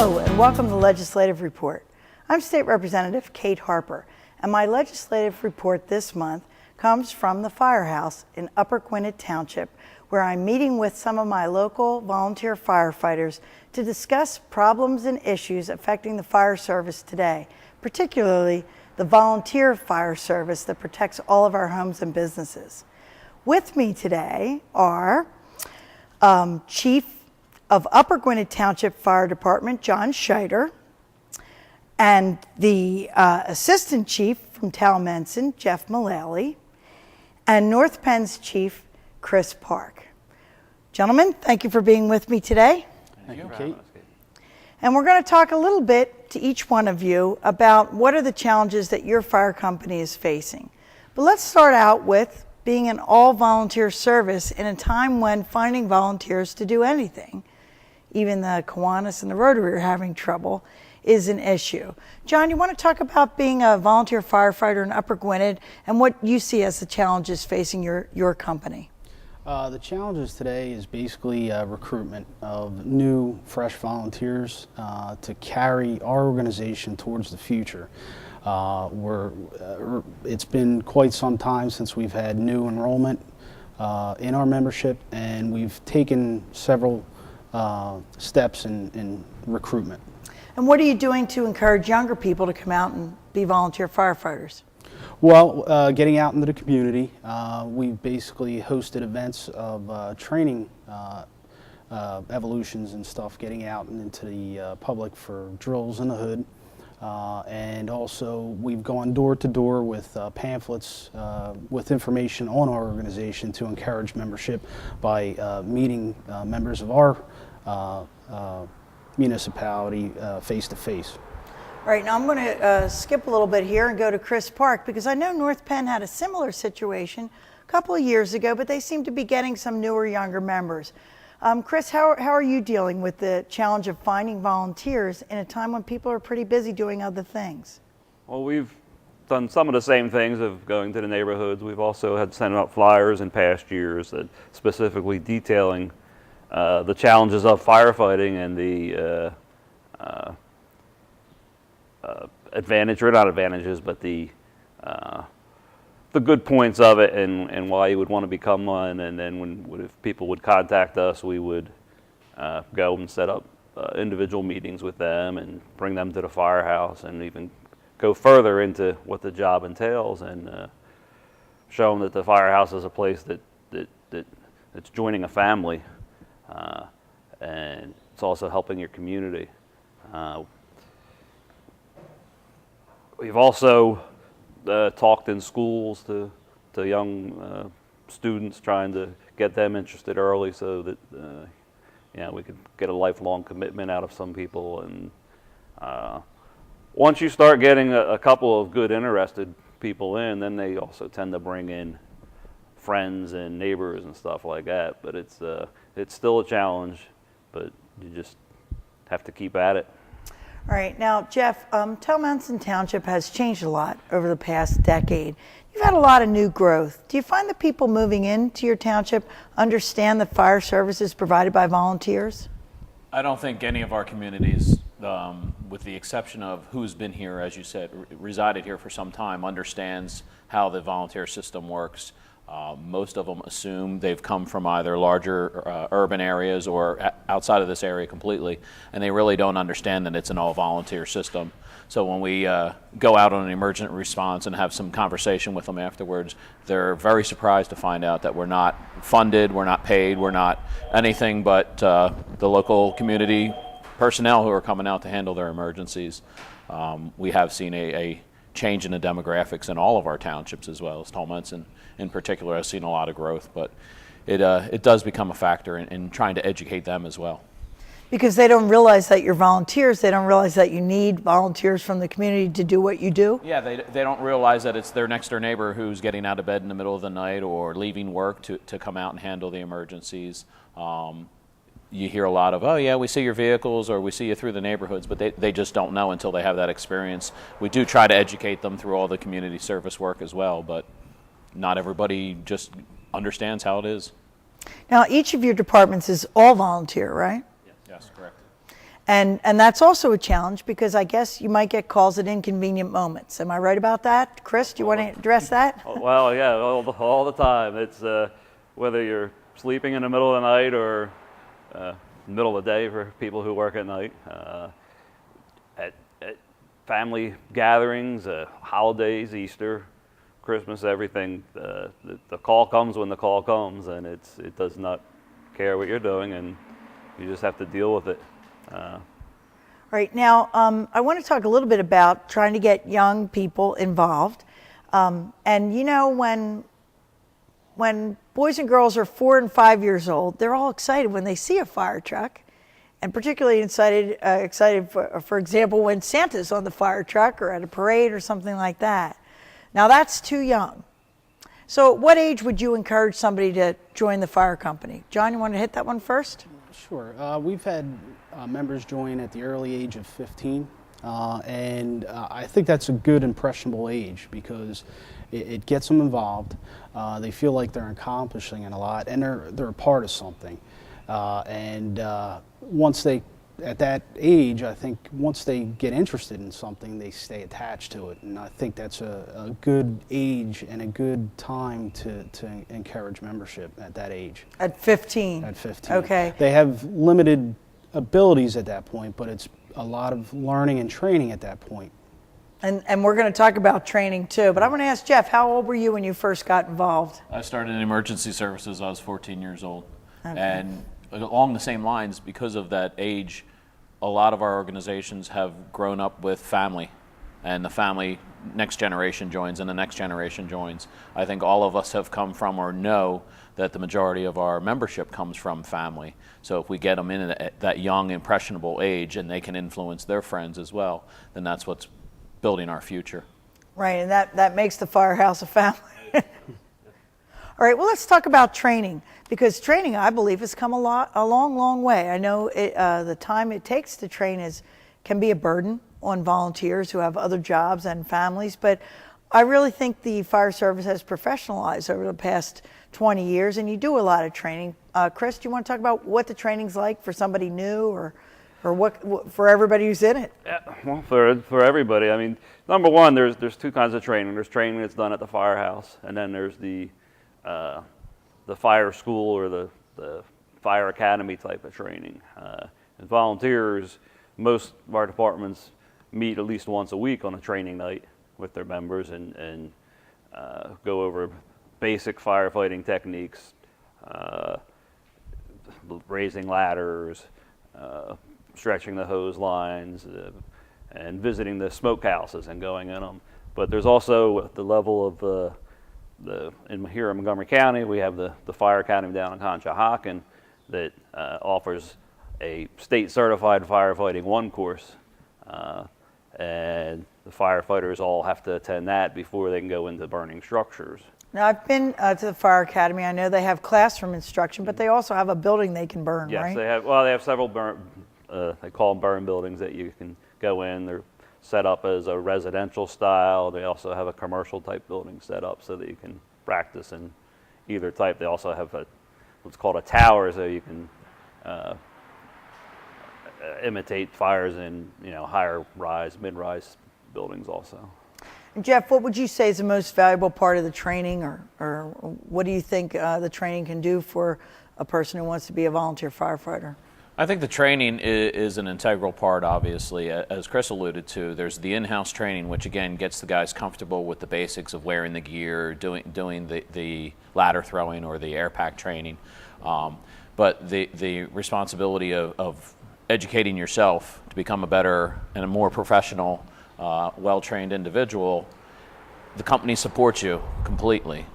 Hello, and welcome to Legislative Report. I'm State Representative Kate Harper, and my legislative report this month comes from the firehouse in Upper Gwynedd Township, where I'm meeting with some of my local volunteer firefighters to discuss problems and issues affecting the fire service today, particularly the volunteer fire service that protects all of our homes and businesses. With me today are Chief of Upper Gwynedd Township Fire Department, John Scheiter, and the Assistant Chief from Talmenson, Jeff Mullally, and North Penn's Chief, Chris Park. Gentlemen, thank you for being with me today. Thank you, Kate. And we're going to talk a little bit to each one of you about what are the challenges that your fire company is facing. But let's start out with being an all-volunteer service in a time when finding volunteers to do anything, even the Kiwanis and the Rotary are having trouble, is an issue. John, you want to talk about being a volunteer firefighter in Upper Gwynedd and what you see as the challenges facing your company? The challenges today is basically recruitment of new, fresh volunteers to carry our organization towards the future. It's been quite some time since we've had new enrollment in our membership, and we've taken several steps in recruitment. And what are you doing to encourage younger people to come out and be volunteer firefighters? Well, getting out into the community, we've basically hosted events of training evolutions and stuff, getting out into the public for drills in the hood. And also we've gone door to door with pamphlets with information on our organization to encourage membership by meeting members of our municipality face to face. All right, now I'm going to skip a little bit here and go to Chris Park, because I know North Penn had a similar situation a couple of years ago, but they seem to be getting some newer, younger members. Chris, how are you dealing with the challenge of finding volunteers in a time when people are pretty busy doing other things? Well, we've done some of the same things of going to the neighborhoods. We've also had sent out flyers in past years that specifically detailing the challenges of firefighting and the advantage, or not advantages, but the good points of it, and why you would want to become one. And then if people would contact us, we would go and set up individual meetings with them and bring them to the firehouse, and even go further into what the job entails, and show them that the firehouse is a place that's joining a family, and it's also helping your community. We've also talked in schools to young students, trying to get them interested early, so that we could get a lifelong commitment out of some people. And once you start getting a couple of good, interested people in, then they also tend to bring in friends and neighbors and stuff like that. But it's still a challenge, but you just have to keep at it. All right, now Jeff, Talmenson Township has changed a lot over the past decade. You've had a lot of new growth. Do you find that people moving into your township understand that fire service is provided by volunteers? I don't think any of our communities, with the exception of who's been here, as you said, resided here for some time, understands how the volunteer system works. Most of them assume they've come from either larger urban areas or outside of this area completely, and they really don't understand that it's an all-volunteer system. So when we go out on an emergent response and have some conversation with them afterwards, they're very surprised to find out that we're not funded, we're not paid, we're not anything but the local community personnel who are coming out to handle their emergencies. We have seen a change in the demographics in all of our townships, as well as Talmenson in particular has seen a lot of growth, but it does become a factor in trying to educate them as well. Because they don't realize that you're volunteers, they don't realize that you need volunteers from the community to do what you do? Yeah, they don't realize that it's their next door neighbor who's getting out of bed in the middle of the night or leaving work to come out and handle the emergencies. You hear a lot of, oh yeah, we see your vehicles or we see you through the neighborhoods, but they just don't know until they have that experience. We do try to educate them through all the community service work as well, but not everybody just understands how it is. Now, each of your departments is all volunteer, right? Yes, correct. And that's also a challenge because I guess you might get calls at inconvenient moments. Am I right about that? Chris, do you want to address that? Well, yeah, all the time. It's whether you're sleeping in the middle of the night or middle of the day for people who work at night. At family gatherings, holidays, Easter, Christmas, everything. The call comes when the call comes, and it does not care what you're doing, and you just have to deal with it. All right, now I want to talk a little bit about trying to get young people involved. And you know, when boys and girls are 4 and 5 years old, they're all excited when they see a fire truck, and particularly excited for example, when Santa's on the fire truck or at a parade or something like that. Now that's too young. So at what age would you encourage somebody to join the fire company? John, you want to hit that one first? Sure. We've had members join at the early age of 15, and I think that's a good impressionable age because it gets them involved. They feel like they're accomplishing a lot, and they're a part of something. Once they, at that age, I think once they get interested in something, they stay attached to it, and I think that's a good age and a good time to encourage membership at that age. At 15? At 15. Okay. They have limited abilities at that point, but it's a lot of learning and training at that point. And we're going to talk about training too, but I'm going to ask Jeff, how old were you when you first got involved? I started in emergency services. I was 14 years old. Okay. And along the same lines, because of that age, a lot of our organizations have grown up with family, and the family next generation joins and the next generation joins. I think all of us have come from or know that the majority of our membership comes from family. So if we get them in at that young, impressionable age and they can influence their friends as well, then that's what's building our future. Right, and that makes the firehouse a family. All right, well, let's talk about training, because training, I believe, has come a long way. I know the time it takes to train can be a burden on volunteers who have other jobs and families, but I really think the fire service has professionalized over the past 20 years, and you do a lot of training. Chris, do you want to talk about what the training's like for somebody new or what for everybody who's in it? Yeah, well, for everybody. I mean, number one, there's two kinds of training. There's training that's done at the firehouse, and then there's the fire school or the fire academy type of training. And volunteers, most of our departments meet at least once a week on a training night with their members and go over basic firefighting techniques, raising ladders, stretching the hose lines, and visiting the smokehouses and going in them. But there's also the level of here in Montgomery County, we have the Fire Academy down in Conshohocken that offers a state certified firefighting 1 course, and the firefighters all have to attend that before they can go into burning structures. Now, I've been to the Fire Academy. I know they have classroom instruction, but they also have a building they can burn, yes, right? Yes, they have several they call them burn buildings that you can go in. They're set up as a residential style. They also have a commercial type building set up so that you can practice in either type. They also have what's called a tower, so you can imitate fires in higher rise, mid-rise buildings also. And Jeff, what would you say is the most valuable part of the training, or what do you think the training can do for a person who wants to be a volunteer firefighter? I think the training is an integral part, obviously. As Chris alluded to, there's the in-house training, which again gets the guys comfortable with the basics of wearing the gear, doing the ladder throwing or the air pack training. But the responsibility of educating yourself to become a better and a more professional, well-trained individual, the company supports you completely.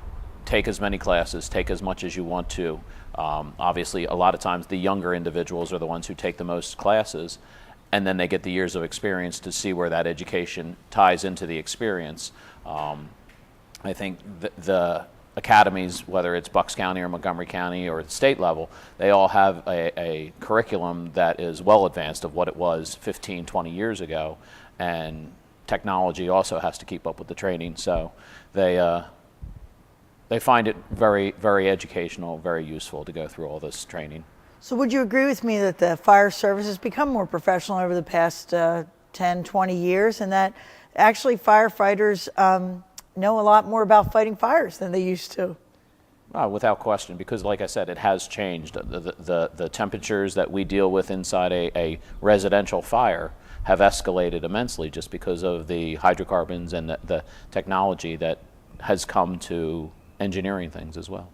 Take as many classes, take as much as you want to. Obviously, a lot of times the younger individuals are the ones who take the most classes, and then they get the years of experience to see where that education ties into the experience. I think the academies, whether it's Bucks County or Montgomery County or the state level, they all have a curriculum that is well advanced of what it was 15, 20 years ago, and technology also has to keep up with the training. So they find it very, very educational, very useful to go through all this training. So would you agree with me that the fire service has become more professional over the past 10, 20 years, and that actually firefighters know a lot more about fighting fires than they used to? Without question, because like I said, it has changed. The temperatures that we deal with inside a residential fire have escalated immensely just because of the hydrocarbons and the technology that has come to engineering things as well.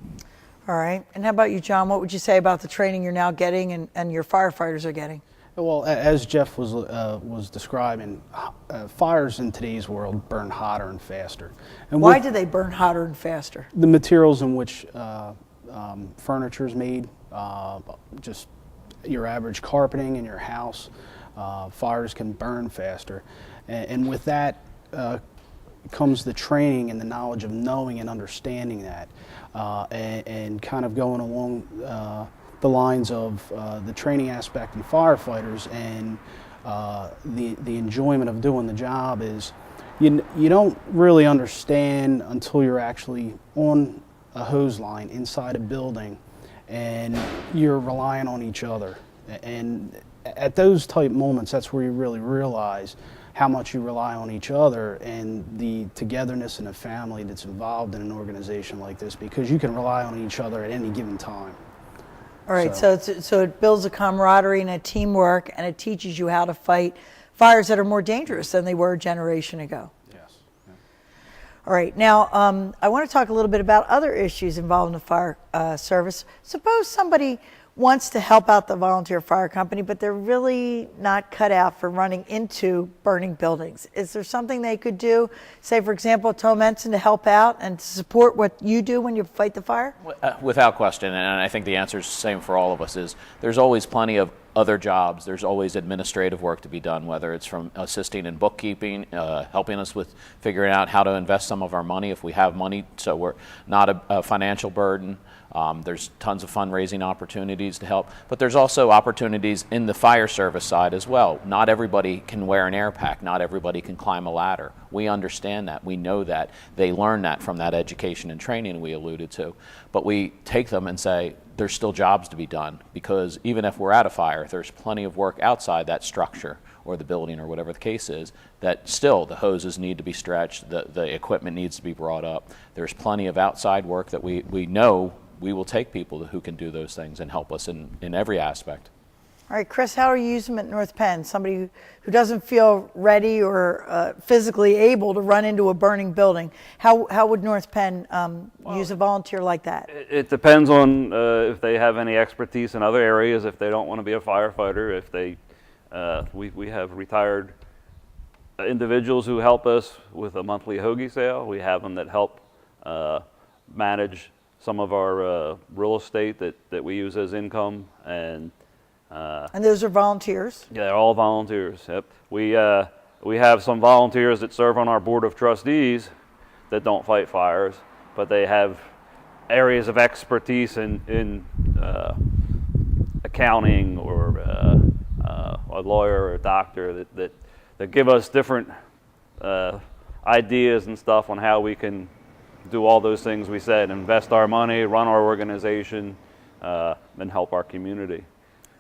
All right. And how about you, John? What would you say about the training you're now getting and your firefighters are getting? Well, as Jeff was describing, fires in today's world burn hotter and faster. And why do they burn hotter and faster? The materials in which furniture is made, just your average carpeting in your house, fires can burn faster. And with that comes the training and the knowledge of knowing and understanding that, and kind of going along the lines of the training aspect in firefighters and the enjoyment of doing the job is you don't really understand until you're actually on a hose line inside a building and you're relying on each other. And at those type moments, that's where you really realize how much you rely on each other and the togetherness and the family that's involved in an organization like this, because you can rely on each other at any given time. All right, so it builds a camaraderie and a teamwork, and it teaches you how to fight fires that are more dangerous than they were a generation ago. Yes. Yeah. All right, now I want to talk a little bit about other issues involved in the fire service. Suppose somebody wants to help out the volunteer fire company, but they're really not cut out for running into burning buildings. Is there something they could do, say, for example, Tom Ensign, to help out and to support what you do when you fight the fire? Without question, and I think the answer is the same for all of us, is there's always plenty of other jobs. There's always administrative work to be done, whether it's from assisting in bookkeeping, helping us with figuring out how to invest some of our money if we have money so we're not a financial burden. There's tons of fundraising opportunities to help, but there's also opportunities in the fire service side as well. Not everybody can wear an air pack. Not everybody can climb a ladder. We understand that. We know that. They learn that from that education and training we alluded to. But we take them and say, there's still jobs to be done, because even if we're at a fire, there's plenty of work outside that structure or the building or whatever the case is, that still the hoses need to be stretched, the equipment needs to be brought up. There's plenty of outside work that we know we will take people who can do those things and help us in every aspect. All right, Chris, how are you using them at North Penn? Somebody who doesn't feel ready or physically able to run into a burning building, how would North Penn use a volunteer like that? It depends on if they have any expertise in other areas, if they don't want to be a firefighter, if they, we have retired individuals who help us with a monthly hoagie sale. We have them that help manage some of our real estate that we use as income, and those are volunteers? Yeah, they're all volunteers. Yep. We have some volunteers that serve on our board of trustees that don't fight fires, but they have areas of expertise in accounting or a lawyer or a doctor that give us different ideas and stuff on how we can do all those things we said: invest our money, run our organization, and help our community.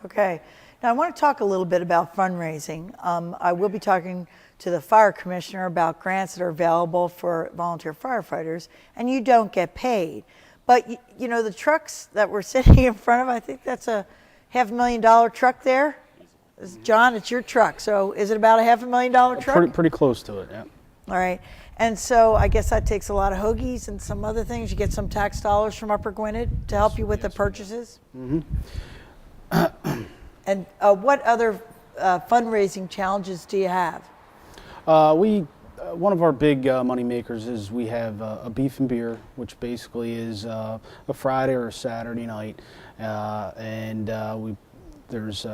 Okay. Now I want to talk a little bit about fundraising. I will be talking to the fire commissioner about grants that are available for volunteer firefighters, and you don't get paid. But you know, the trucks that we're sitting in front of, I think that's a $500,000 truck there. John, it's your truck. So is it about a $500,000 truck? Pretty close to it, yeah. All right. And so I guess that takes a lot of hoagies and some other things. You get some tax dollars from Upper Gwynedd to help you with the purchases? Mm-hmm. And what other fundraising challenges do you have? One of our big money makers is we have a beef and beer, which basically is a Friday or a Saturday night, and there's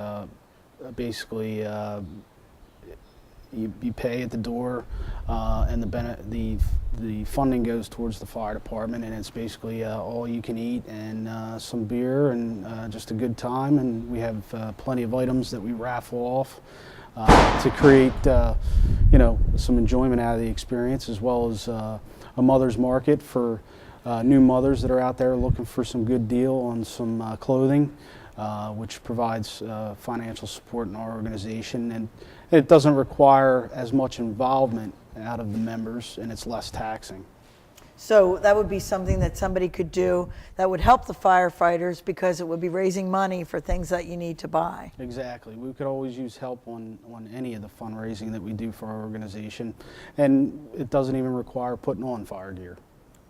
basically you pay at the door, and the funding goes towards the fire department, and it's basically all you can eat and some beer and just a good time. And we have plenty of items that we raffle off to create some enjoyment out of the experience, as well as a mother's market for new mothers that are out there looking for some good deal on some clothing. which provides financial support in our organization, and it doesn't require as much involvement out of the members, and it's less taxing. So that would be something that somebody could do that would help the firefighters because it would be raising money for things that you need to buy. Exactly. We could always use help on any of the fundraising that we do for our organization, and it doesn't even require putting on fire gear.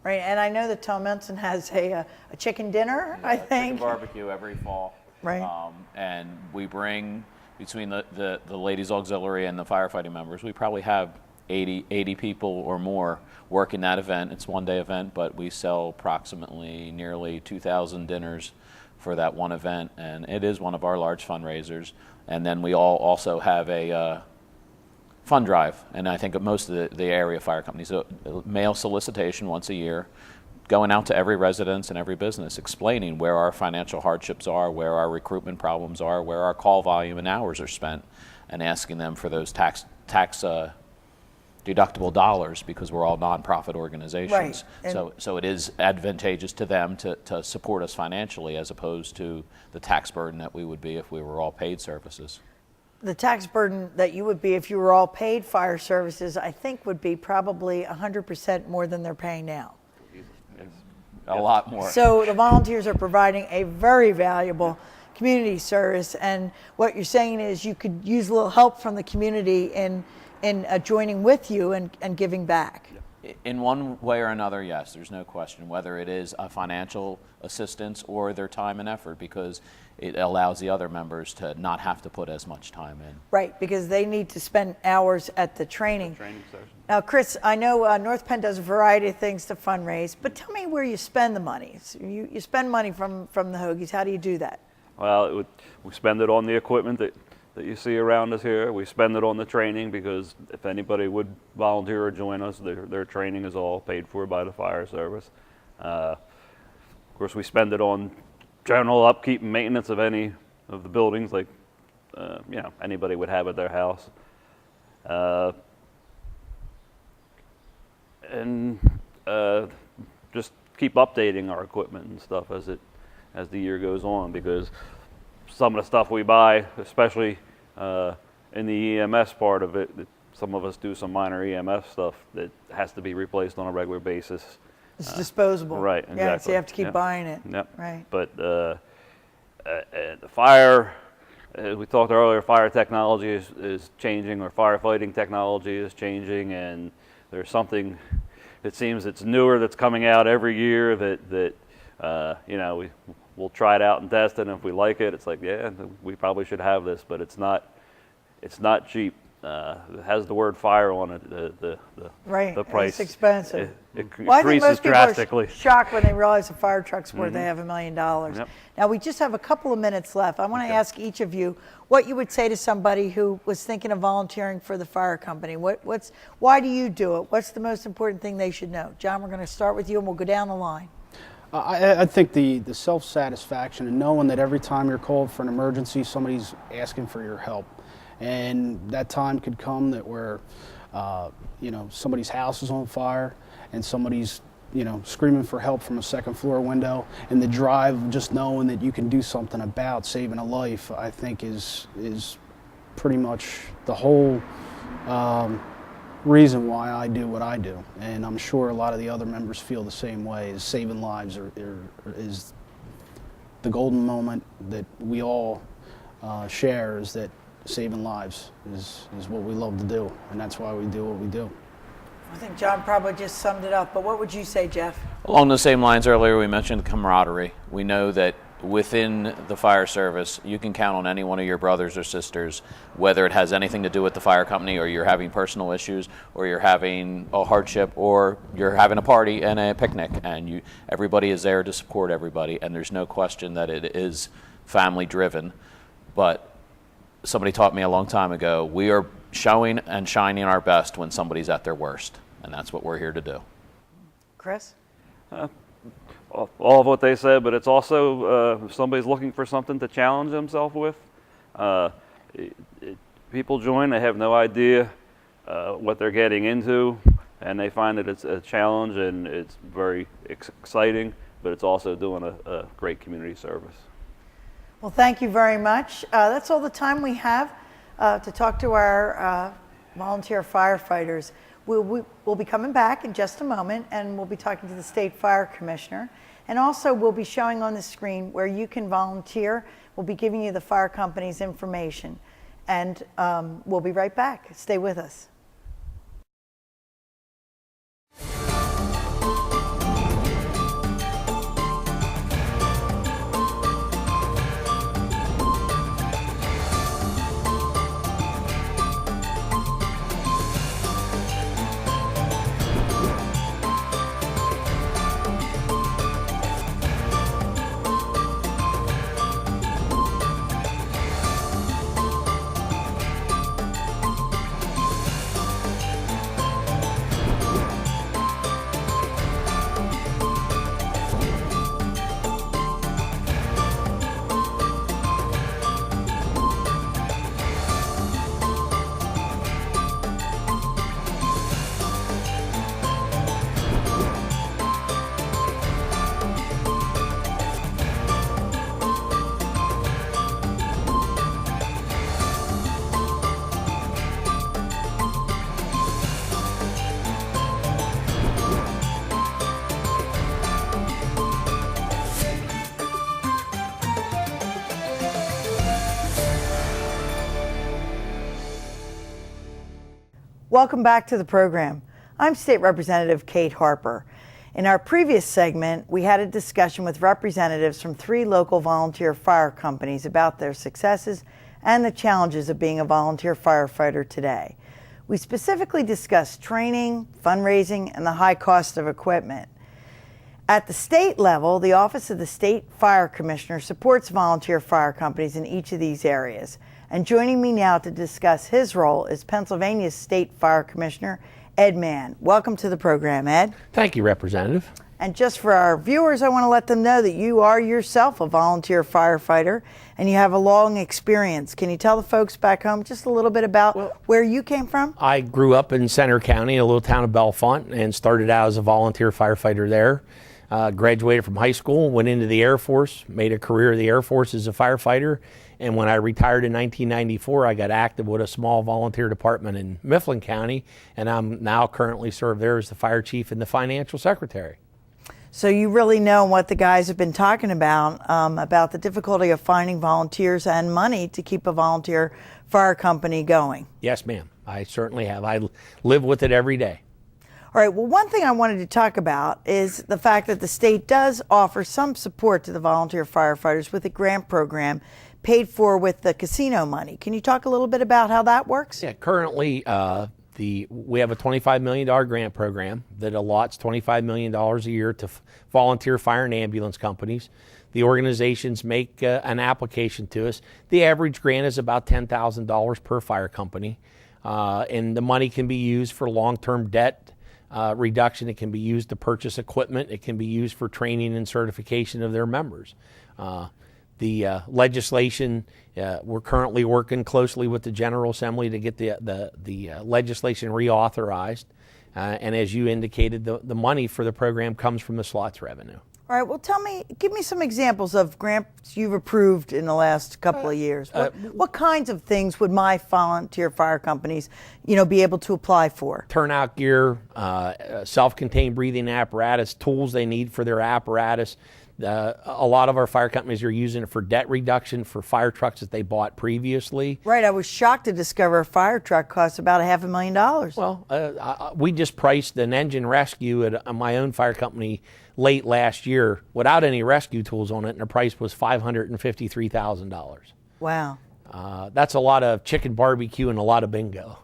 Right, and I know that Tom Menson has a chicken dinner, I think. Chicken barbecue every fall. Right. And we bring, between the ladies auxiliary and the firefighting members, we probably have 80 people or more working that event. It's a one-day event, but we sell approximately nearly 2,000 dinners for that one event, and it is one of our large fundraisers. And then we all also have a fund drive, and I think most of the area fire companies, mail solicitation once a year, going out to every residence and every business, explaining where our financial hardships are, where our recruitment problems are, where our call volume and hours are spent, and asking them for those tax deductible dollars, because we're all nonprofit organizations. Right. So it is advantageous to them to support us financially, as opposed to the tax burden that we would be if we were all paid services. The tax burden that you would be if you were all paid fire services, I think, would be probably 100% more than they're paying now. A lot more. So the volunteers are providing a very valuable community service, and what you're saying is you could use a little help from the community in joining with you and giving back. In one way or another, yes, there's no question, whether it is a financial assistance or their time and effort, because it allows the other members to not have to put as much time in. Right, because they need to spend hours at the training. Training session. Now, Chris, I know North Penn does a variety of things to fundraise, but tell me where you spend the money. So you spend money from the Hoagies. How do you do that? Well, we spend it on the equipment that you see around us here. We spend it on the training, because if anybody would volunteer or join us, their training is all paid for by the fire service. Of course, we spend it on general upkeep and maintenance of any of the buildings, like anybody would have at their house. And just keep updating our equipment and stuff as the year goes on, because some of the stuff we buy, especially in the EMS part of it, some of us do some minor EMS stuff that has to be replaced on a regular basis. It's disposable. Right, Yeah, exactly. so you have to keep buying it. Yep. Right. But the fire, as we talked earlier, fire technology is changing, or firefighting technology is changing, and there's something, it seems it's newer, that's coming out every year that we'll try it out and test it, and if we like it, it's like, yeah, we probably should have this, but it's not cheap. It has the word fire on it. The price. It's expensive. It Well, I think increases most people drastically. are shocked when they realize a fire truck's worth they have $1 million. Yep. Now, we just have a couple of minutes left. I want to ask each of you what you would say to somebody who was thinking of volunteering for the fire company. Why do you do it? What's the most important thing they should know? John, we're going to start with you, and we'll go down the line. I think the self-satisfaction and knowing that every time you're called for an emergency, somebody's asking for your help. And that time could come that where, somebody's house is on fire and somebody's, screaming for help from a second floor window, and the drive of just knowing that you can do something about saving a life, I think is pretty much the whole reason why I do what I do. And I'm sure a lot of the other members feel the same way. Is saving lives is the golden moment that we all share, is that saving lives is what we love to do, and that's why we do what we do. I think John probably just summed it up, but what would you say, Jeff? Along the same lines, earlier we mentioned camaraderie. We know that within the fire service, you can count on any one of your brothers or sisters, whether it has anything to do with the fire company, or you're having personal issues, or you're having a hardship, or you're having a party and a picnic, and everybody is there to support everybody, and there's no question that it is family driven. But somebody taught me a long time ago, we are showing and shining our best when somebody's at their worst, and that's what we're here to do. Chris? All of what they said, but it's also if somebody's looking for something to challenge themselves with, people join, they have no idea what they're getting into, and they find that it's a challenge, and it's very exciting, but it's also doing a great community service. Well, thank you very much. That's all the time we have to talk to our volunteer firefighters. We'll be coming back in just a moment, and we'll be talking to the State Fire Commissioner. And also, we'll be showing on the screen where you can volunteer. We'll be giving you the fire company's information. And we'll be right back. Stay with us. Welcome back to the program. I'm State Representative Kate Harper. In our previous segment, we had a discussion with representatives from 3 local volunteer fire companies about their successes and the challenges of being a volunteer firefighter today. We specifically discussed training, fundraising, and the high cost of equipment. At the state level, the Office of the State Fire Commissioner supports volunteer fire companies in each of these areas. And joining me now to discuss his role is Pennsylvania's State Fire Commissioner, Ed Mann. Welcome to the program, Ed. Thank you, Representative. And just for our viewers, I want to let them know that you are yourself a volunteer firefighter and you have a long experience. Can you tell the folks back home just a little bit about where you came from? I grew up in Center County, a little town of Bellefonte, and started out as a volunteer firefighter there. Graduated from high school, went into the Air Force, made a career in the Air Force as a firefighter. And when I retired in 1994, I got active with a small volunteer department in Mifflin County, and I'm now currently serve there as the fire chief and the financial secretary. So you really know what the guys have been talking about the difficulty of finding volunteers and money to keep a volunteer fire company going. Yes, ma'am. I certainly have. I live with it every day. All right, well, one thing I wanted to talk about is the fact that the state does offer some support to the volunteer firefighters with a grant program paid for with the casino money. Can you talk a little bit about how that works? Yeah, currently we have a $25 million grant program that allots $25 million a year to volunteer fire and ambulance companies. The organizations make an application to us. The average grant is about $10,000 per fire company, and the money can be used for long-term debt reduction. It can be used to purchase equipment. It can be used for training and certification of their members. The legislation, we're currently working closely with the General Assembly to get the legislation reauthorized. And as you indicated, the money for the program comes from the slots revenue. All right, well, give me some examples of grants you've approved in the last couple of years. What kinds of things would my volunteer fire companies, be able to apply for? Turnout gear, self-contained breathing apparatus, tools they need for their apparatus. A lot of our fire companies are using it for debt reduction for fire trucks that they bought previously. Right, I was shocked to discover a fire truck costs about $500,000. Well, we just priced an engine rescue at my own fire company late last year without any rescue tools on it, and the price was $553,000. Wow. That's a lot of chicken barbecue and a lot of bingo.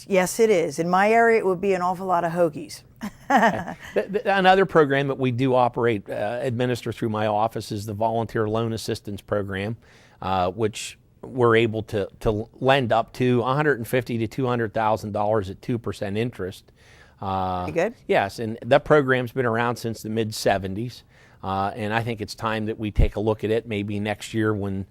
Yes, it is. In my area, it would be an awful lot of hoagies. Another program that we do operate, administer through my office is the Volunteer Loan Assistance Program, which we're able to lend up to $150,000 to $200,000 at 2% interest. Pretty good. Yes, and that program's been around since the mid-'70s, and I think it's time that we take a look at it maybe next year when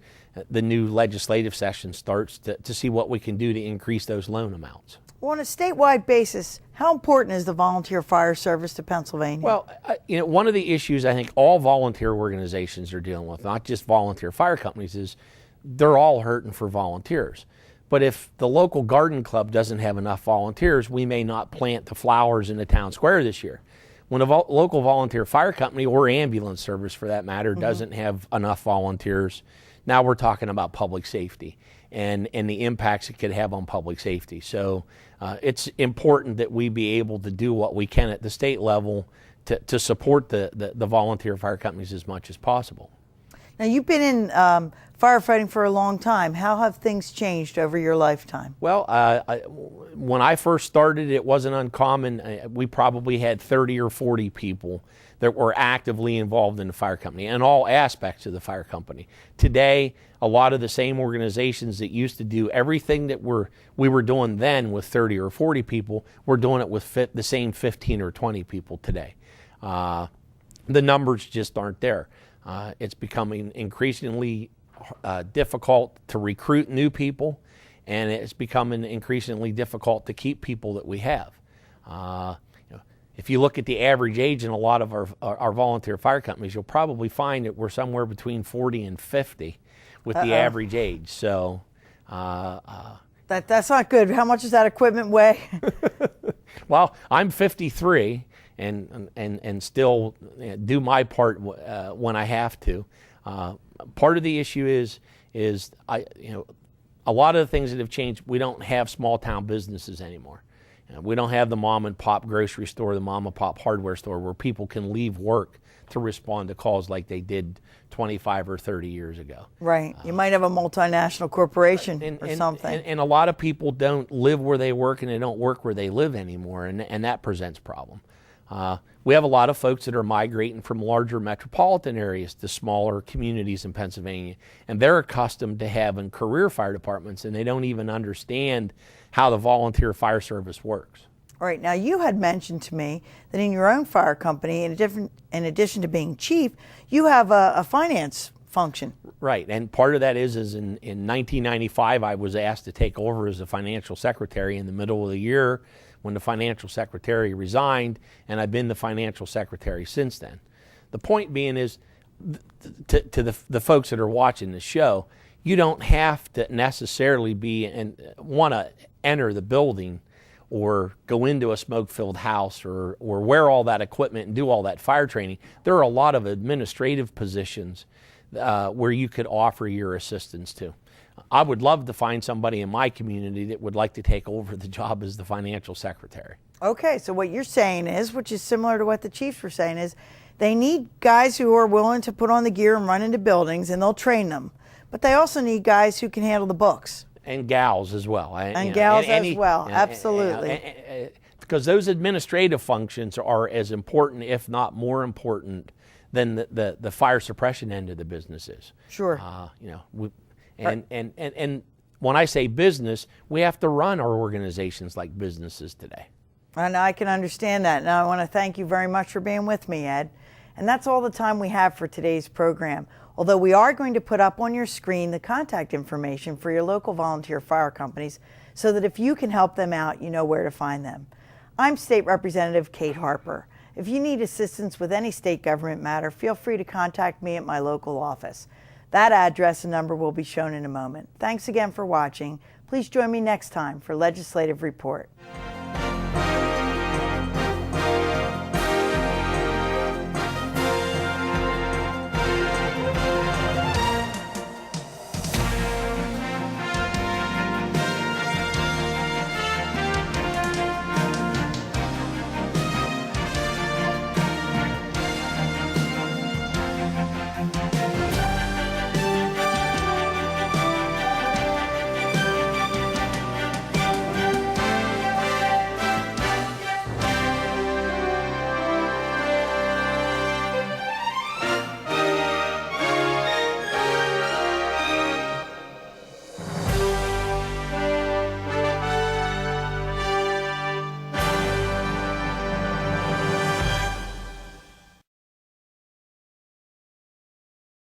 the new legislative session starts to see what we can do to increase those loan amounts. Well, on a statewide basis, how important is the volunteer fire service to Pennsylvania? Well, one of the issues I think all volunteer organizations are dealing with, not just volunteer fire companies, is they're all hurting for volunteers. But if the local garden club doesn't have enough volunteers, we may not plant the flowers in the town square this year. When a local volunteer fire company, or ambulance service for that matter, doesn't have enough volunteers, now we're talking about public safety and the impacts it could have on public safety. So it's important that we be able to do what we can at the state level to support the volunteer fire companies as much as possible. Now, you've been in firefighting for a long time. How have things changed over your lifetime? Well, when I first started, it wasn't uncommon. We probably had 30 or 40 people that were actively involved in the fire company and all aspects of the fire company. Today, a lot of the same organizations that used to do everything that we were doing then with 30 or 40 people, we're doing it with the same 15 or 20 people today. The numbers just aren't there. It's becoming increasingly difficult to recruit new people, and it's becoming increasingly difficult to keep people that we have. If you look at the average age in a lot of our volunteer fire companies, you'll probably find that we're somewhere between 40 and 50 with the average age. So that's not good. How much does that equipment weigh? Well, I'm 53 and still do my part when I have to. Part of the issue is a lot of the things that have changed. We don't have small town businesses anymore. We don't have the mom and pop grocery store, the mom and pop hardware store where people can leave work to respond to calls like they did 25 or 30 years ago. Right. You might have a multinational corporation or something. And a lot of people don't live where they work and they don't work where they live anymore, and that presents a problem. We have a lot of folks that are migrating from larger metropolitan areas to smaller communities in Pennsylvania, and they're accustomed to having career fire departments, and they don't even understand how the volunteer fire service works. All right. Now, you had mentioned to me that in your own fire company, in addition to being chief, you have a finance function. Right, and part of that is in 1995, I was asked to take over as the financial secretary in the middle of the year when the financial secretary resigned, and I've been the financial secretary since then. The point being is, to the folks that are watching the show, you don't have to necessarily be and want to enter the building or go into a smoke-filled house or wear all that equipment and do all that fire training. There are a lot of administrative positions where you could offer your assistance to. I would love to find somebody in my community that would like to take over the job as the financial secretary. Okay, so what you're saying is, which is similar to what the chiefs were saying, is they need guys who are willing to put on the gear and run into buildings, and they'll train them. But they also need guys who can handle the books. And gals as well. Absolutely. Because those administrative functions are as important, if not more important, than the fire suppression end of the business is. Sure. And when I say business, we have to run our organizations like businesses today. And I can understand that. Now, I want to thank you very much for being with me, Ed. And that's all the time we have for today's program. Although we are going to put up on your screen the contact information for your local volunteer fire companies so that if you can help them out, you know where to find them. I'm State Representative Kate Harper. If you need assistance with any state government matter, feel free to contact me at my local office. That address and number will be shown in a moment. Thanks again for watching. Please join me next time for Legislative Report.